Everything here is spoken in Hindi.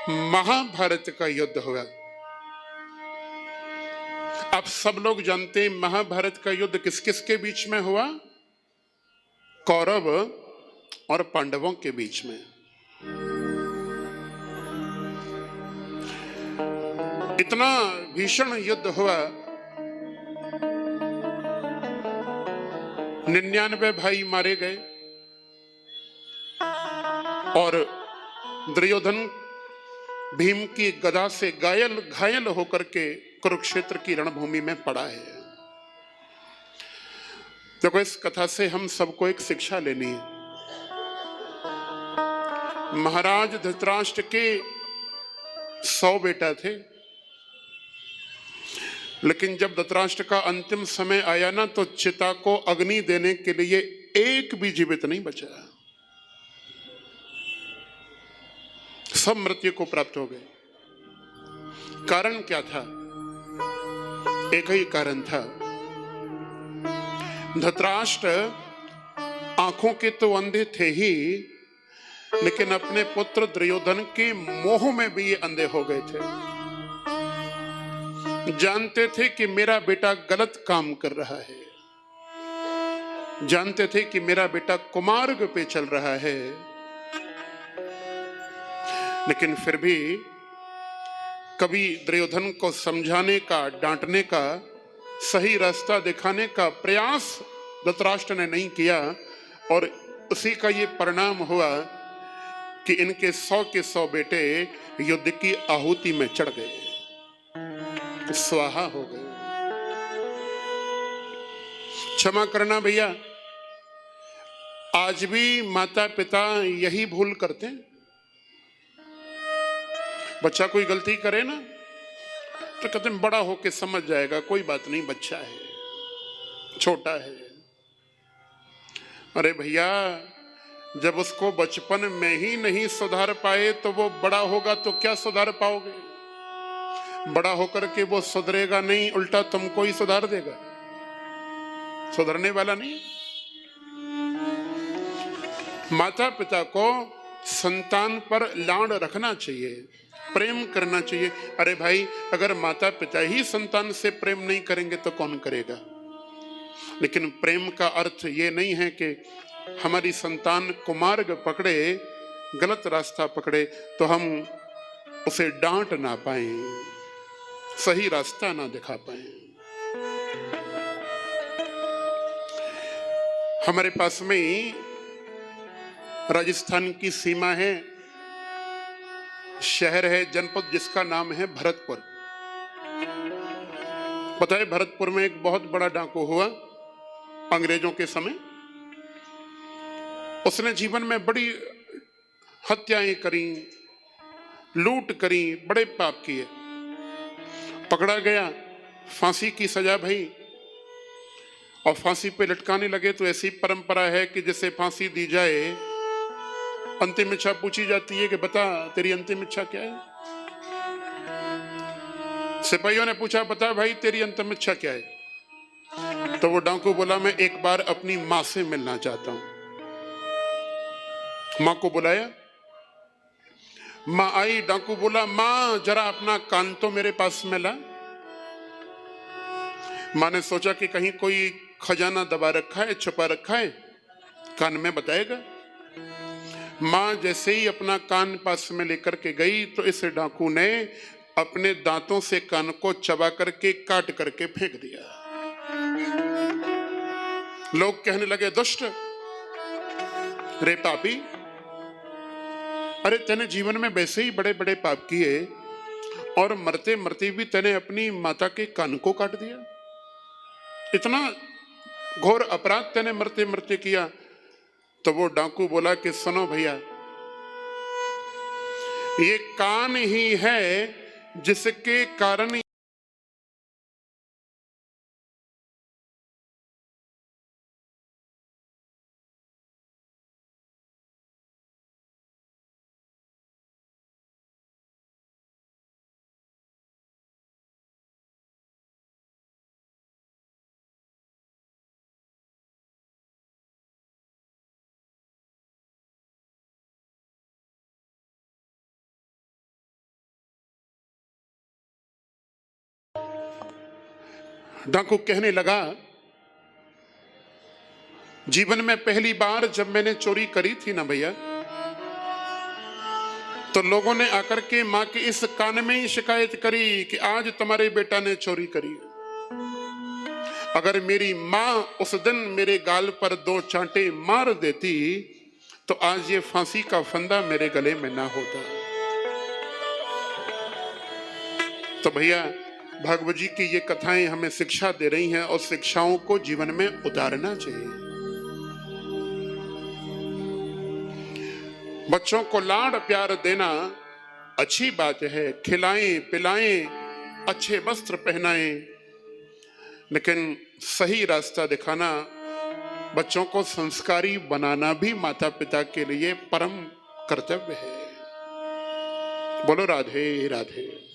महाभारत का युद्ध हुआ। आप सब लोग जानते हैं महाभारत का युद्ध किस किस के बीच में हुआ? कौरव और पांडवों के बीच में। इतना भीषण युद्ध हुआ, 99 भाई मारे गए और दुर्योधन भीम की गदा से घायल होकर के कुरुक्षेत्र की रणभूमि में पड़ा है। देखो, इस कथा से हम सबको एक शिक्षा लेनी है। महाराज धृतराष्ट्र के 100 बेटा थे, लेकिन जब धृतराष्ट्र का अंतिम समय आया ना, तो चिता को अग्नि देने के लिए एक भी जीवित नहीं बचा। सब मृत्यु को प्राप्त हो गए। कारण क्या था? एक ही कारण था। धृतराष्ट्र आंखों के तो अंधे थे ही, लेकिन अपने पुत्र दुर्योधन के मोह में भी ये अंधे हो गए थे। जानते थे कि मेरा बेटा गलत काम कर रहा है, जानते थे कि मेरा बेटा कुमार्ग पे चल रहा है, लेकिन फिर भी कभी दुर्योधन को समझाने का, डांटने का, सही रास्ता दिखाने का प्रयास धृतराष्ट्र ने नहीं किया। और उसी का ये परिणाम हुआ कि इनके 100 के 100 बेटे युद्ध की आहुति में चढ़ गए, स्वाहा हो गए। क्षमा करना भैया, आज भी माता पिता यही भूल करते हैं। बच्चा कोई गलती करे ना, तो कहते हैं बड़ा होके समझ जाएगा, कोई बात नहीं, बच्चा है, छोटा है। अरे भैया, जब उसको बचपन में ही नहीं सुधार पाए तो वो बड़ा होगा तो क्या सुधार पाओगे? बड़ा होकर के वो सुधरेगा नहीं, उल्टा तुमको ही सुधार देगा, सुधरने वाला नहीं। माता पिता को संतान पर लाड रखना चाहिए, प्रेम करना चाहिए। अरे भाई, अगर माता पिता ही संतान से प्रेम नहीं करेंगे तो कौन करेगा? लेकिन प्रेम का अर्थ ये नहीं है कि हमारी संतान कुमार्ग पकड़े, गलत रास्ता पकड़े तो हम उसे डांट ना पाए, सही रास्ता ना दिखा पाए। हमारे पास में राजस्थान की सीमा है, शहर है, जनपद जिसका नाम है भरतपुर। पता है, भरतपुर में एक बहुत बड़ा डाकू हुआ अंग्रेजों के समय। उसने जीवन में बड़ी हत्याएं करी, लूट करी, बड़े पाप किए। पकड़ा गया, फांसी की सजा भई, और फांसी पे लटकाने लगे तो ऐसी परंपरा है कि जिसे फांसी दी जाए, अंतिम इच्छा पूछी जाती है कि बता तेरी अंतिम इच्छा क्या है। सिपाहियों ने पूछा, बता भाई तेरी अंतिम इच्छा क्या है? तो वो डाकू बोला, मैं एक बार अपनी मां से मिलना चाहता हूं। मां को बुलाया, मां आई। डाकू बोला, मां जरा अपना कान तो मेरे पास में ला। मां ने सोचा कि कहीं कोई खजाना दबा रखा है, छुपा रखा है, कान में बताएगा। मां जैसे ही अपना कान पास में लेकर के गई तो इस डाकू ने अपने दांतों से कान को चबा करके, काट करके फेंक दिया। लोग कहने लगे, दुष्ट, रे पापी, अरे तेने जीवन में वैसे ही बड़े बड़े पाप किए और मरते मरते भी तेने अपनी माता के कान को काट दिया। इतना घोर अपराध तेने मरते मरते किया। तो वो डाकू बोला कि सुनो भैया, ये कान ही है जिसके कारण डाकू कहने लगा, जीवन में पहली बार जब मैंने चोरी करी थी ना भैया, तो लोगों ने आकर के मां के इस कान में ही शिकायत करी कि आज तुम्हारे बेटा ने चोरी करी। अगर मेरी मां उस दिन मेरे गाल पर 2 चांटे मार देती तो आज ये फांसी का फंदा मेरे गले में ना होता। तो भैया भागवत जी की ये कथाएं हमें शिक्षा दे रही हैं और शिक्षाओं को जीवन में उतारना चाहिए। बच्चों को लाड़ प्यार देना अच्छी बात है, खिलाएं पिलाएं, अच्छे वस्त्र पहनाएं, लेकिन सही रास्ता दिखाना, बच्चों को संस्कारी बनाना भी माता पिता के लिए परम कर्तव्य है। बोलो राधे राधे।